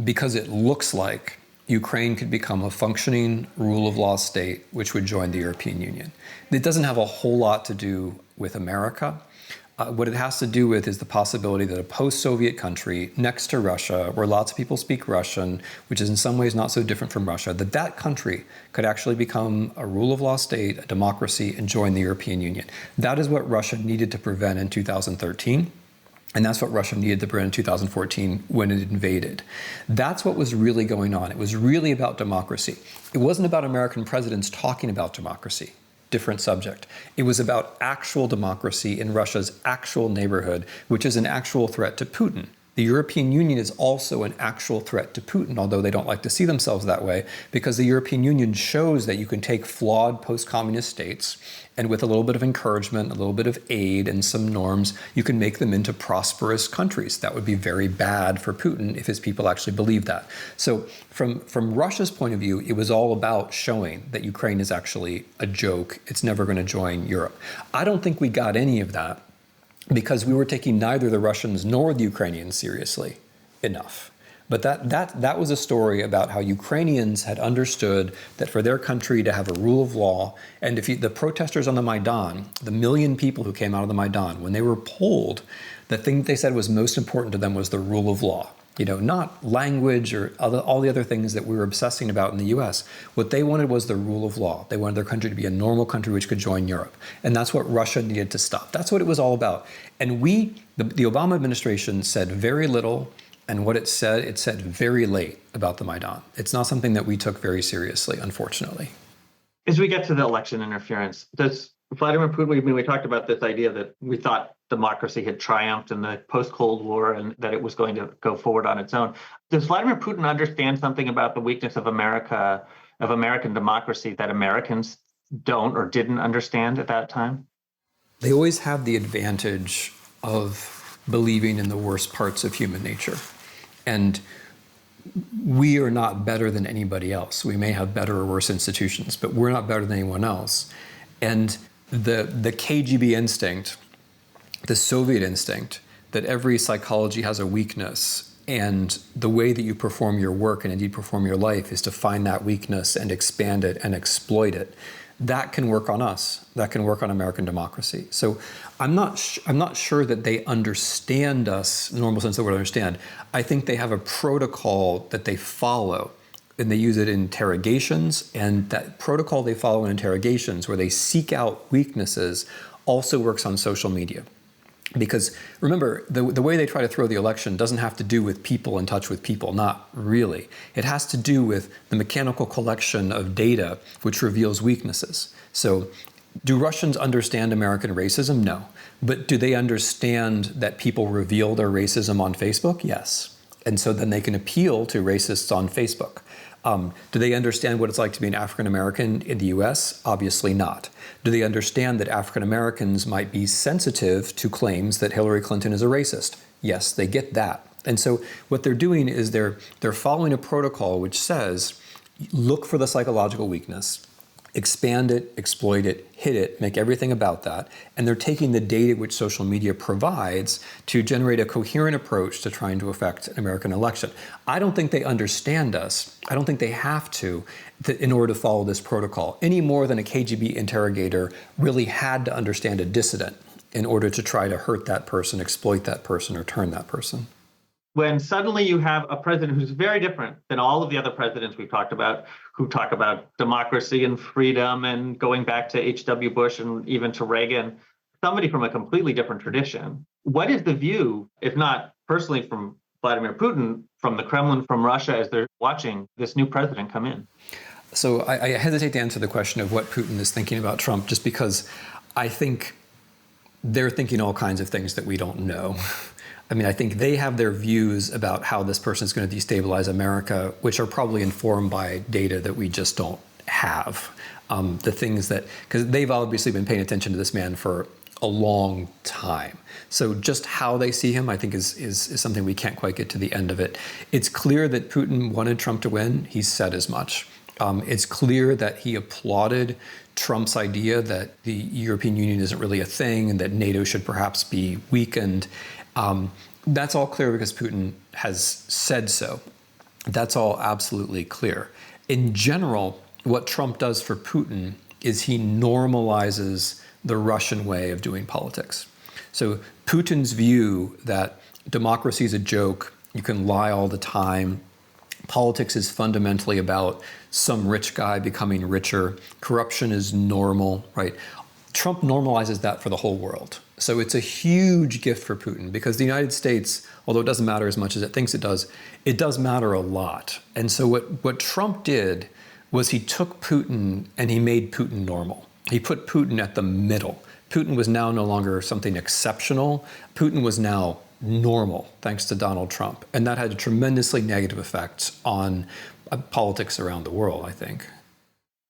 because it looks like Ukraine could become a functioning rule of law state, which would join the European Union. It doesn't have a whole lot to do with America. What it has to do with is the possibility that a post-Soviet country next to Russia, where lots of people speak Russian, which is in some ways not so different from Russia, that country could actually become a rule of law state, a democracy, and join the European Union. That is what Russia needed to prevent in 2013. And that's what Russia needed to prevent in 2014 when it invaded. That's what was really going on. It was really about democracy. It wasn't about American presidents talking about democracy. Different subject. It was about actual democracy in Russia's actual neighborhood, which is an actual threat to Putin. The European Union is also an actual threat to Putin, although they don't like to see themselves that way, because the European Union shows that you can take flawed post-communist states and with a little bit of encouragement, a little bit of aid and some norms, you can make them into prosperous countries. That would be very bad for Putin if his people actually believe that. So from Russia's point of view, it was all about showing that Ukraine is actually a joke. It's never going to join Europe. I don't think we got any of that because we were taking neither the Russians nor the Ukrainians seriously enough. But that was a story about how Ukrainians had understood that for their country to have a rule of law, and if the protesters on the Maidan, the 1 million people who came out of the Maidan, when they were polled, the thing that they said was most important to them was the rule of law. Not language or all the other things that we were obsessing about in the US. What they wanted was the rule of law. They wanted their country to be a normal country which could join Europe. And that's what Russia needed to stop. That's what it was all about. And the Obama administration said very little, and what it said very late about the Maidan. It's not something that we took very seriously, unfortunately. As we get to the election interference, does Vladimir Putin, we talked about this idea that we thought democracy had triumphed in the post-Cold War and that it was going to go forward on its own. Does Vladimir Putin understand something about the weakness of America, of American democracy, that Americans don't or didn't understand at that time? They always have the advantage of believing in the worst parts of human nature. And we are not better than anybody else. We may have better or worse institutions, but we're not better than anyone else. And the KGB instinct, the Soviet instinct, that every psychology has a weakness, and the way that you perform your work and indeed perform your life is to find that weakness and expand it and exploit it. That can work on us. That can work on American democracy. So I'm not sure that they understand us in the normal sense of the word understand. I think they have a protocol that they follow, and they use it in interrogations. And that protocol they follow in interrogations, where they seek out weaknesses, also works on social media. Because remember, the way they try to throw the election doesn't have to do with people in touch with people, not really. It has to do with the mechanical collection of data which reveals weaknesses. So do Russians understand American racism? No. But do they understand that people reveal their racism on Facebook? Yes. And so then they can appeal to racists on Facebook. Do they understand what it's like to be an African American in the US? Obviously not. Do they understand that African Americans might be sensitive to claims that Hillary Clinton is a racist? Yes, they get that. And so what they're doing is they're following a protocol which says, look for the psychological weakness, expand it, exploit it, hit it, make everything about that. And they're taking the data which social media provides to generate a coherent approach to trying to affect an American election. I don't think they understand us. I don't think they have to in order to follow this protocol, any more than a KGB interrogator really had to understand a dissident in order to try to hurt that person, exploit that person, or turn that person. When suddenly you have a president who's very different than all of the other presidents we've talked about, who talk about democracy and freedom and going back to H.W. Bush and even to Reagan, somebody from a completely different tradition. What is the view, if not personally from Vladimir Putin, from the Kremlin, from Russia, as they're watching this new president come in? So I hesitate to answer the question of what Putin is thinking about Trump, just because I think they're thinking all kinds of things that we don't know. I mean, I think they have their views about how this person is going to destabilize America, which are probably informed by data that we just don't have. The things that, because they've obviously been paying attention to this man for a long time. So just how they see him, I think, is something we can't quite get to the end of it. It's clear that Putin wanted Trump to win. He said as much. It's clear that he applauded Trump's idea that the European Union isn't really a thing and that NATO should perhaps be weakened. That's all clear because Putin has said so. That's all absolutely clear. In general, what Trump does for Putin is he normalizes the Russian way of doing politics. So Putin's view that democracy is a joke, you can lie all the time, politics is fundamentally about some rich guy becoming richer, corruption is normal, right? Trump normalizes that for the whole world. So it's a huge gift for Putin because the United States, although it doesn't matter as much as it thinks it does matter a lot. And so what Trump did was he took Putin and he made Putin normal. He put Putin at the middle. Putin was now no longer something exceptional. Putin was now normal, thanks to Donald Trump. And that had a tremendously negative effect on politics around the world, I think.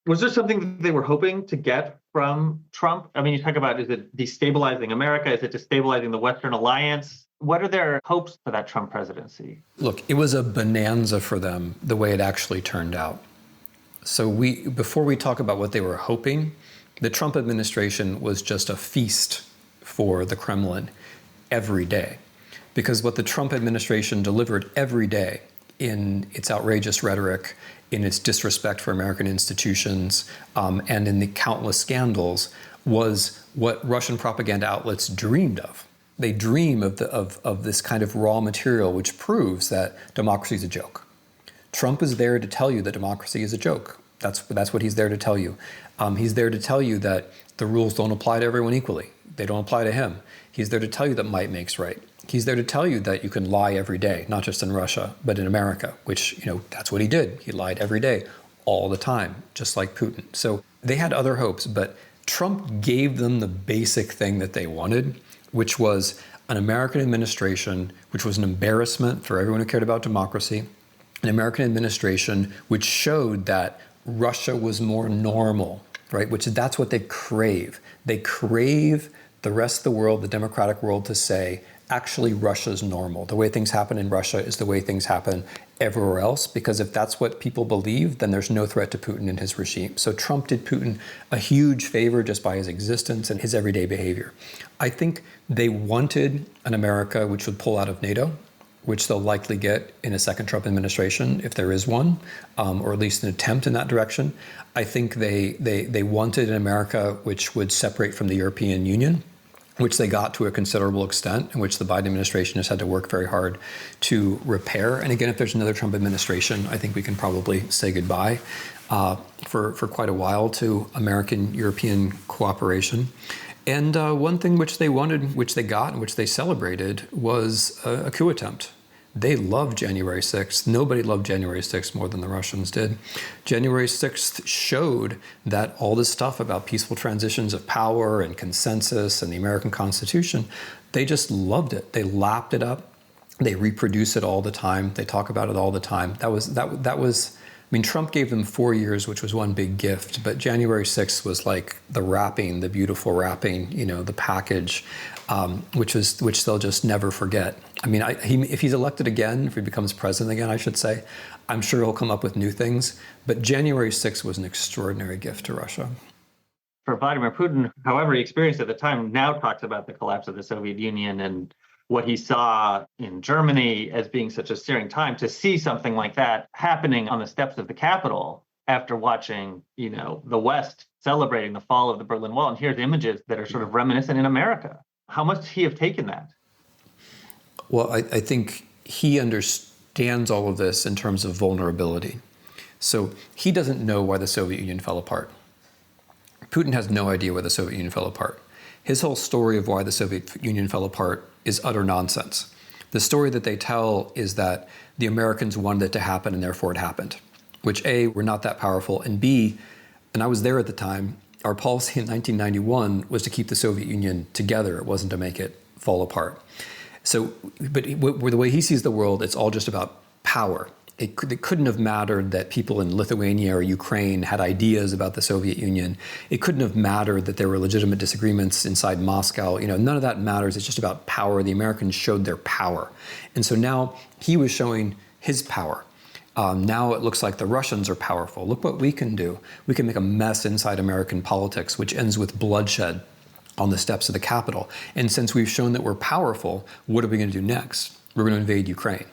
Was there something that they were hoping to get from Trump? I mean, you talk about, is it destabilizing America? Is it destabilizing the Western alliance? What are their hopes for that Trump presidency? Look, it was a bonanza for them, the way it actually turned out. So before we talk about what they were hoping, the Trump administration was just a feast for the Kremlin every day. Because what the Trump administration delivered every day in its outrageous rhetoric, in its disrespect for American institutions, and in the countless scandals, was what Russian propaganda outlets dreamed of. They dream of this kind of raw material which proves that democracy is a joke. Trump is there to tell you that democracy is a joke. That's what he's there to tell you. He's there to tell you that the rules don't apply to everyone equally. They don't apply to him. He's there to tell you that might makes right. He's there to tell you that you can lie every day, not just in Russia, but in America, which, that's what he did. He lied every day, all the time, just like Putin. So they had other hopes, but Trump gave them the basic thing that they wanted, which was an American administration, which was an embarrassment for everyone who cared about democracy, an American administration which showed that Russia was more normal, right? That's what they crave. They crave the rest of the world, the democratic world, to say, actually, Russia's normal. The way things happen in Russia is the way things happen everywhere else, because if that's what people believe, then there's no threat to Putin and his regime. So Trump did Putin a huge favor just by his existence and his everyday behavior. I think they wanted an America which would pull out of NATO, which they'll likely get in a second Trump administration, if there is one, or at least an attempt in that direction. I think they wanted an America which would separate from the European Union, which they got to a considerable extent, and which the Biden administration has had to work very hard to repair. And again, if there's another Trump administration, I think we can probably say goodbye for quite a while to American-European cooperation. And one thing which they wanted, which they got, and which they celebrated was a coup attempt. They loved January 6th. Nobody loved January 6th more than the Russians did. January 6th showed that all this stuff about peaceful transitions of power and consensus and the American Constitution, they just loved it. They lapped it up. They reproduce it all the time. They talk about it all the time. That was. I mean, Trump gave them 4 years, which was one big gift, but January 6th was like the wrapping, the beautiful wrapping, the package, which they'll just never forget. I mean, if he's elected again, if he becomes president again, I should say, I'm sure he'll come up with new things. But January 6th was an extraordinary gift to Russia. For Vladimir Putin, however he experienced it at the time, now talks about the collapse of the Soviet Union and what he saw in Germany as being such a searing time. To see something like that happening on the steps of the Capitol after watching, the West celebrating the fall of the Berlin Wall, and here's images that are sort of reminiscent in America. How much he have taken that? Well, I think he understands all of this in terms of vulnerability. So he doesn't know why the Soviet Union fell apart. Putin has no idea why the Soviet Union fell apart. His whole story of why the Soviet Union fell apart is utter nonsense. The story that they tell is that the Americans wanted it to happen and therefore it happened, which A, we're not that powerful, and B, and I was there at the time, our policy in 1991 was to keep the Soviet Union together. It wasn't to make it fall apart. So, but the way he sees the world, it's all just about power. It couldn't have mattered that people in Lithuania or Ukraine had ideas about the Soviet Union. It couldn't have mattered that there were legitimate disagreements inside Moscow. None of that matters. It's just about power. The Americans showed their power. And so now he was showing his power. Now it looks like the Russians are powerful. Look what we can do. We can make a mess inside American politics, which ends with bloodshed on the steps of the Capitol. And since we've shown that we're powerful, what are we going to do next? We're going to invade Ukraine.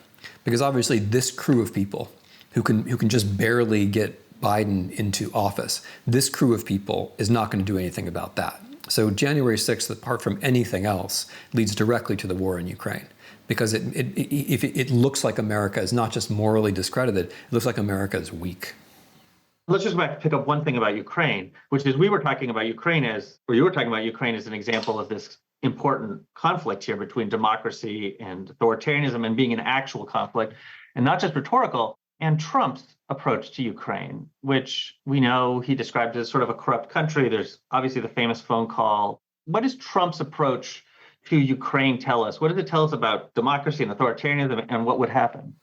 Because obviously this crew of people who can just barely get Biden into office, this crew of people is not going to do anything about that. So January 6th, apart from anything else, leads directly to the war in Ukraine. Because if it looks like America is not just morally discredited, it looks like America is weak. Let's just pick up one thing about Ukraine, which is you were talking about Ukraine as an example of this important conflict here between democracy and authoritarianism and being an actual conflict, and not just rhetorical. And Trump's approach to Ukraine, which we know he described as sort of a corrupt country. There's obviously the famous phone call. What does Trump's approach to Ukraine tell us? What does it tell us about democracy and authoritarianism and what would happen?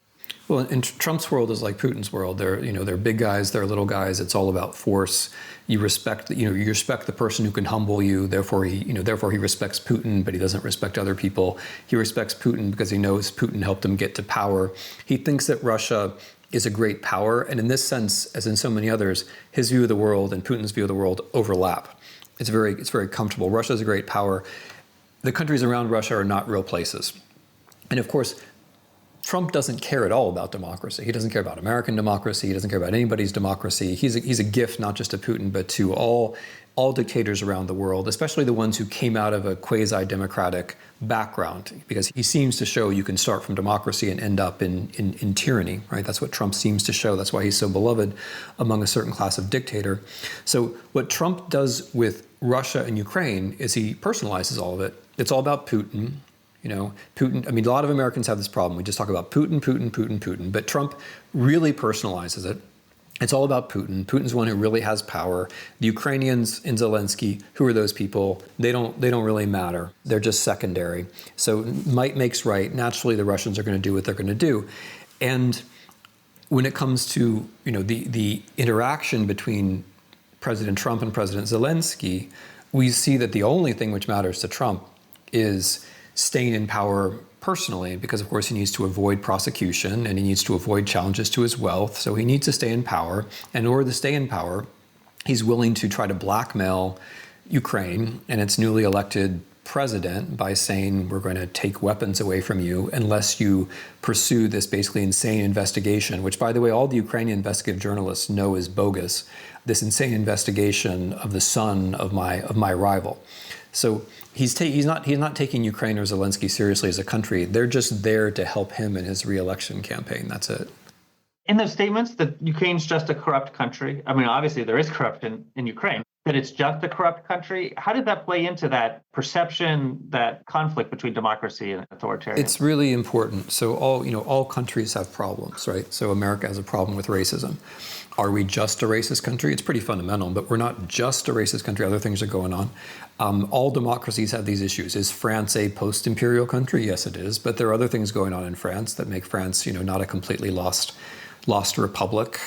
Well, in Trump's world is like Putin's world. They're big guys, they're little guys. It's all about force. You respect the person who can humble you. Therefore he respects Putin, but he doesn't respect other people. He respects Putin because he knows Putin helped him get to power. He thinks that Russia is a great power, and in this sense, as in so many others, his view of the world and Putin's view of the world overlap. It's very comfortable. Russia is a great power. The countries around Russia are not real places. And of course, Trump doesn't care at all about democracy. He doesn't care about American democracy. He doesn't care about anybody's democracy. He's a gift not just to Putin, but to all dictators around the world, especially the ones who came out of a quasi-democratic background, because he seems to show you can start from democracy and end up in tyranny, right? That's what Trump seems to show. That's why he's so beloved among a certain class of dictator. So what Trump does with Russia and Ukraine is he personalizes all of it. It's all about Putin. Putin, a lot of Americans have this problem. We just talk about Putin, but Trump really personalizes it. It's all about Putin. Putin's the one who really has power. The Ukrainians in Zelensky, who are those people? They don't really matter. They're just secondary. So might makes right. Naturally, the Russians are going to do what they're going to do. And when it comes to the interaction between President Trump and President Zelensky, we see that the only thing which matters to Trump is staying in power personally, because of course he needs to avoid prosecution and he needs to avoid challenges to his wealth. So he needs to stay in power. And in order to stay in power, he's willing to try to blackmail Ukraine and its newly elected president by saying, we're going to take weapons away from you unless you pursue this basically insane investigation, which, by the way, all the Ukrainian investigative journalists know is bogus, this insane investigation of the son of my rival. So he's not taking Ukraine or Zelensky seriously as a country. They're just there to help him in his re-election campaign. That's it. In those statements that Ukraine's just a corrupt country, obviously there is corruption in Ukraine, that it's just a corrupt country. How did that play into that perception, that conflict between democracy and authoritarianism? It's really important. So all countries have problems, right? So America has a problem with racism. Are we just a racist country? It's pretty fundamental, but we're not just a racist country. Other things are going on. All democracies have these issues. Is France a post-imperial country? Yes, it is. But there are other things going on in France that make France, not a completely lost republic.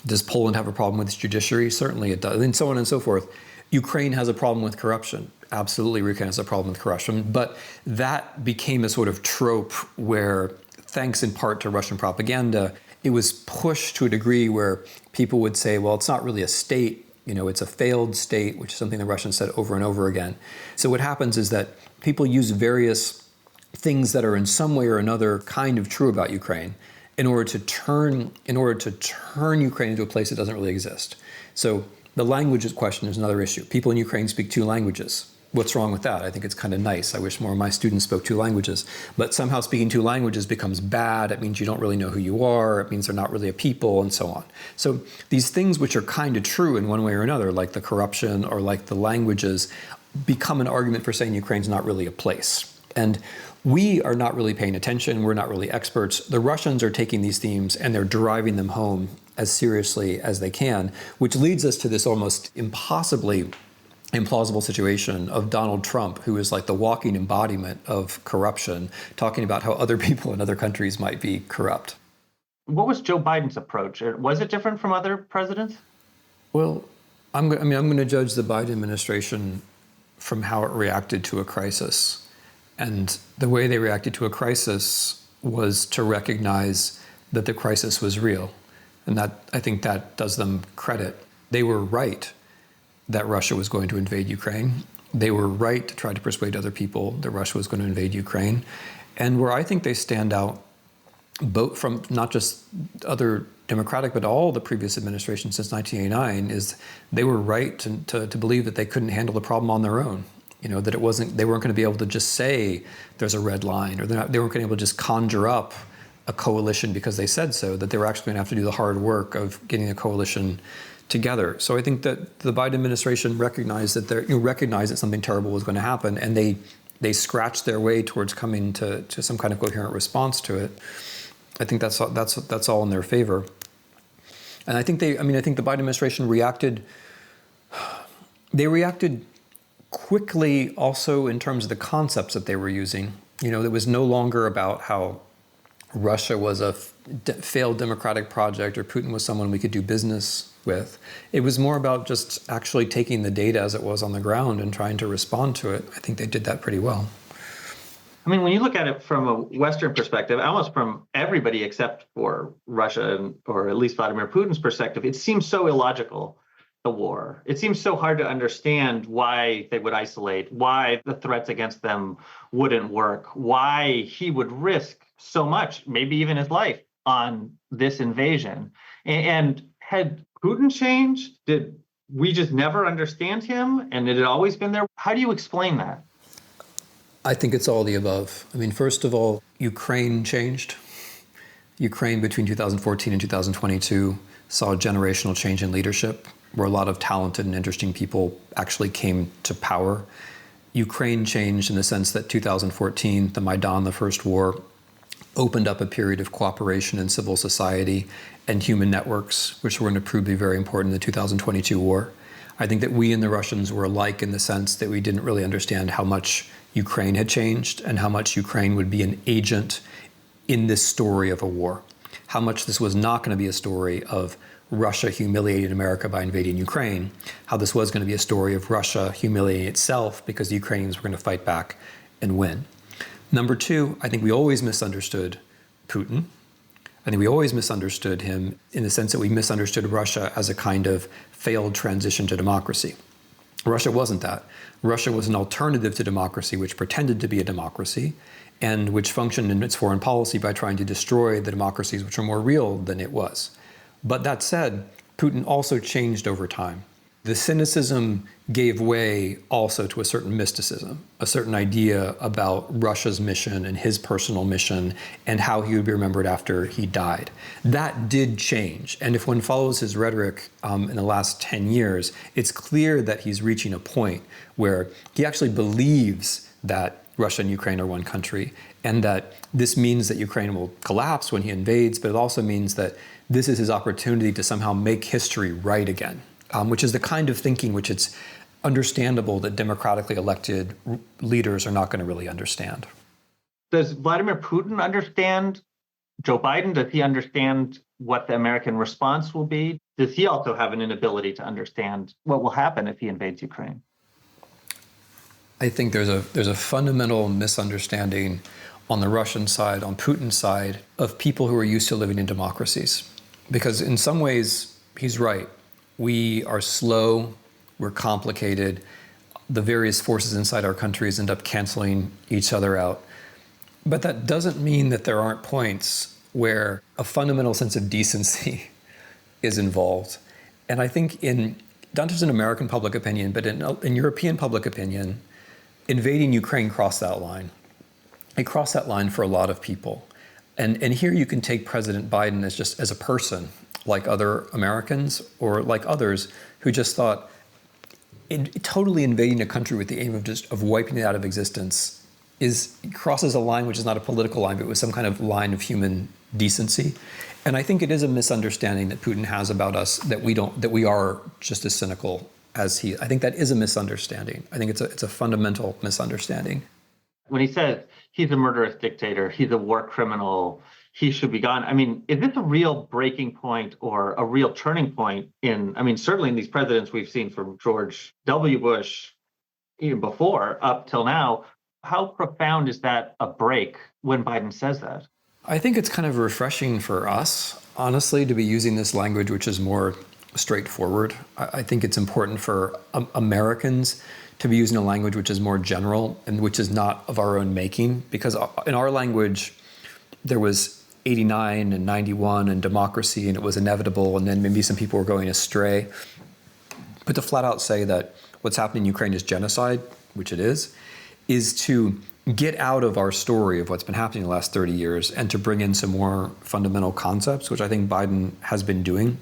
Does Poland have a problem with its judiciary? Certainly it does, and so on and so forth. Ukraine has a problem with corruption. Absolutely, Ukraine has a problem with corruption. But that became a sort of trope where, thanks in part to Russian propaganda, it was pushed to a degree where people would say, well, it's not really a state, it's a failed state, which is something the Russians said over and over again. So what happens is that people use various things that are in some way or another kind of true about Ukraine in order to turn Ukraine into a place that doesn't really exist. So the language question is another issue. People in Ukraine speak 2 languages. What's wrong with that? I think it's kind of nice. I wish more of my students spoke 2 languages. But somehow speaking 2 languages becomes bad. It means you don't really know who you are. It means they're not really a people, and so on. So these things which are kind of true in one way or another, like the corruption or like the languages, become an argument for saying Ukraine's not really a place. And we are not really paying attention. We're not really experts. The Russians are taking these themes and they're driving them home as seriously as they can, which leads us to this almost impossibly implausible situation of Donald Trump, who is like the walking embodiment of corruption, talking about how other people in other countries might be corrupt. What was Joe Biden's approach? Was it different from other presidents? Well, I'm going to judge the Biden administration from how it reacted to a crisis. And the way they reacted to a crisis was to recognize that the crisis was real. And that, I think that does them credit. They were right that Russia was going to invade Ukraine. They were right to try to persuade other people that Russia was going to invade Ukraine. And where I think they stand out, both from not just other Democratic, but all the previous administrations since 1989, is they were right to believe that they couldn't handle the problem on their own. That they weren't going to be able to just say there's a red line, or they weren't going to be able to just conjure up a coalition because they said so, that they were actually going to have to do the hard work of getting a coalition together. So I think that the Biden administration recognized that something terrible was going to happen, and they scratched their way towards coming to some kind of coherent response to it. I think that's all in their favor. And I think the Biden administration reacted quickly also in terms of the concepts that they were using. It was no longer about how Russia was a failed democratic project or Putin was someone we could do business with. It was more about just actually taking the data as it was on the ground and trying to respond to it. I think they did that pretty well. I mean, when you look at it from a Western perspective, almost from everybody except for Russia, or at least Vladimir Putin's perspective, it seems so illogical, the war. It seems so hard to understand why they would isolate, why the threats against them wouldn't work, why he would risk so much, maybe even his life, on this invasion. And had Putin changed? Did we just never understand him? And it had always been there? How do you explain that? I think it's all the above. I mean, first of all, Ukraine changed. Ukraine between 2014 and 2022 saw a generational change in leadership, where a lot of talented and interesting people actually came to power. Ukraine changed in the sense that 2014, the Maidan, the first war, opened up a period of cooperation in civil society and human networks, which were going to prove to be very important in the 2022 war. I think that we and the Russians were alike in the sense that we didn't really understand how much Ukraine had changed and how much Ukraine would be an agent in this story of a war. How much this was not going to be a story of Russia humiliating America by invading Ukraine, how this was going to be a story of Russia humiliating itself because the Ukrainians were going to fight back and win. Number two, I think we always misunderstood Putin. I think we always misunderstood him in the sense that we misunderstood Russia as a kind of failed transition to democracy. Russia wasn't that. Russia was an alternative to democracy, which pretended to be a democracy and which functioned in its foreign policy by trying to destroy the democracies which were more real than it was. But that said, Putin also changed over time. The cynicism gave way also to a certain mysticism, a certain idea about Russia's mission and his personal mission and how he would be remembered after he died. That did change. And if one follows his rhetoric in the last 10 years, it's clear that he's reaching a point where he actually believes that Russia and Ukraine are one country, and that this means that Ukraine will collapse when he invades, but it also means that this is his opportunity to somehow make history right again. Which is the kind of thinking which it's understandable that democratically elected leaders are not going to really understand. Does Vladimir Putin understand Joe Biden? Does he understand what the American response will be? Does he also have an inability to understand what will happen if he invades Ukraine? I think there's a fundamental misunderstanding on the Russian side, on Putin's side, of people who are used to living in democracies. Because in some ways, he's right. We are slow, we're complicated. The various forces inside our countries end up canceling each other out. But that doesn't mean that there aren't points where a fundamental sense of decency is involved. And I think not just in American public opinion, but in European public opinion, invading Ukraine crossed that line. It crossed that line for a lot of people. And here you can take President Biden as a person, like other Americans or like others who just thought totally invading a country with the aim of wiping it out of existence crosses a line which is not a political line, but was some kind of line of human decency. And I think it is a misunderstanding that Putin has about us that we are just as cynical as he. I think that is a misunderstanding. I think it's a fundamental misunderstanding. When he says he's a murderous dictator, he's a war criminal, he should be gone. I mean, is this a real breaking point or a real turning point certainly in these presidents we've seen from George W. Bush, even before, up till now, how profound is that a break when Biden says that? I think it's kind of refreshing for us, honestly, to be using this language, which is more straightforward. I think it's important for Americans to be using a language which is more general and which is not of our own making, because in our language, there was 89 and 91 and democracy, and it was inevitable, and then maybe some people were going astray. But to flat out say that what's happening in Ukraine is genocide, which it is to get out of our story of what's been happening in the last 30 years and to bring in some more fundamental concepts, which I think Biden has been doing.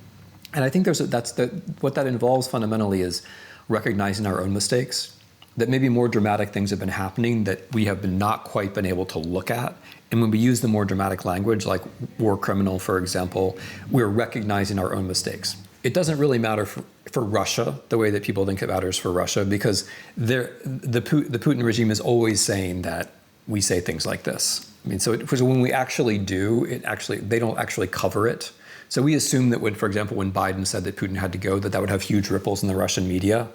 And I think what that involves fundamentally is recognizing our own mistakes, that maybe more dramatic things have been happening that we have not quite been able to look at. And when we use the more dramatic language, like war criminal, for example, we're recognizing our own mistakes. It doesn't really matter for Russia the way that people think it matters for Russia, because the Putin regime is always saying that we say things like this. I mean, so when we actually do, they don't actually cover it. So we assume that for example, when Biden said that Putin had to go, that would have huge ripples in the Russian media.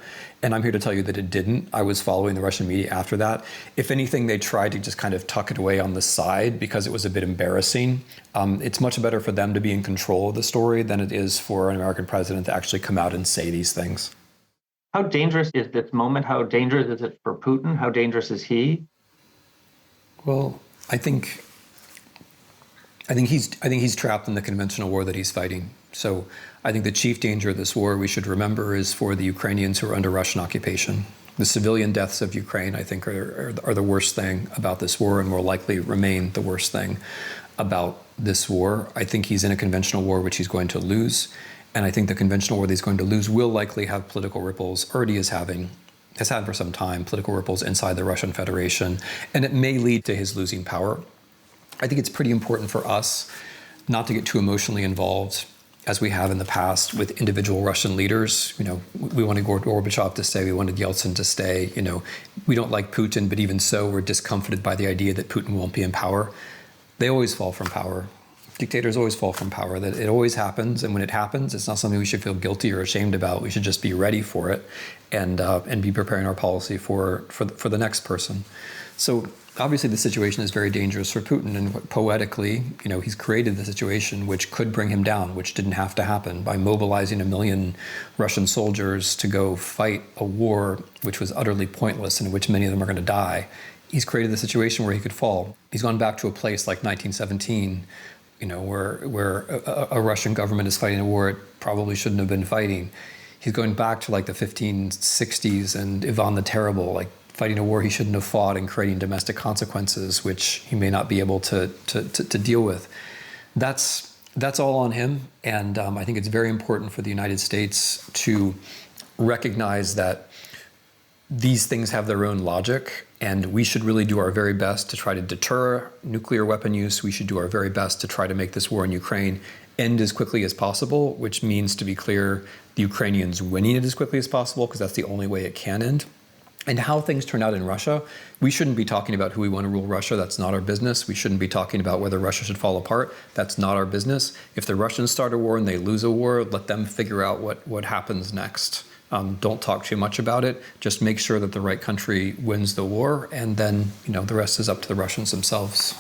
And I'm here to tell you that it didn't. I was following the Russian media after that. If anything, they tried to just kind of tuck it away on the side because it was a bit embarrassing. It's much better for them to be in control of the story than it is for an American president to actually come out and say these things. How dangerous is this moment? How dangerous is it for Putin? How dangerous is he? Well, I think he's trapped in the conventional war that he's fighting. So I think the chief danger of this war, we should remember, is for the Ukrainians who are under Russian occupation. The civilian deaths of Ukraine, I think, are the worst thing about this war and will likely remain the worst thing about this war. I think he's in a conventional war which he's going to lose. And I think the conventional war that he's going to lose will likely have political ripples, already has had for some time, political ripples inside the Russian Federation. And it may lead to his losing power. I think it's pretty important for us not to get too emotionally involved, as we have in the past with individual Russian leaders. You know, we wanted Gorbachev to stay, we wanted Yeltsin to stay. You know, we don't like Putin, but even so, we're discomfited by the idea that Putin won't be in power. They always fall from power. Dictators always fall from power. That it always happens, and when it happens, it's not something we should feel guilty or ashamed about. We should just be ready for it, and be preparing our policy for the next person. So obviously the situation is very dangerous for Putin, and poetically, you know, he's created the situation which could bring him down, which didn't have to happen, by mobilizing 1 million Russian soldiers to go fight a war which was utterly pointless and in which many of them are going to die. He's created the situation where he could fall. He's gone back to a place like 1917, you know, where a Russian government is fighting a war it probably shouldn't have been fighting. He's going back to like the 1560s and Ivan the Terrible, like fighting a war he shouldn't have fought and creating domestic consequences which he may not be able to deal with. That's all on him, and I think it's very important for the United States to recognize that these things have their own logic, and we should really do our very best to try to deter nuclear weapon use. We should do our very best to try to make this war in Ukraine end as quickly as possible, which means, to be clear, the Ukrainians winning it as quickly as possible, because that's the only way it can end. And how things turn out in Russia, we shouldn't be talking about who we want to rule Russia. That's not our business. We shouldn't be talking about whether Russia should fall apart. That's not our business. If the Russians start a war and they lose a war, let them figure out what happens next. Don't talk too much about it. Just make sure that the right country wins the war, and then, you know, the rest is up to the Russians themselves.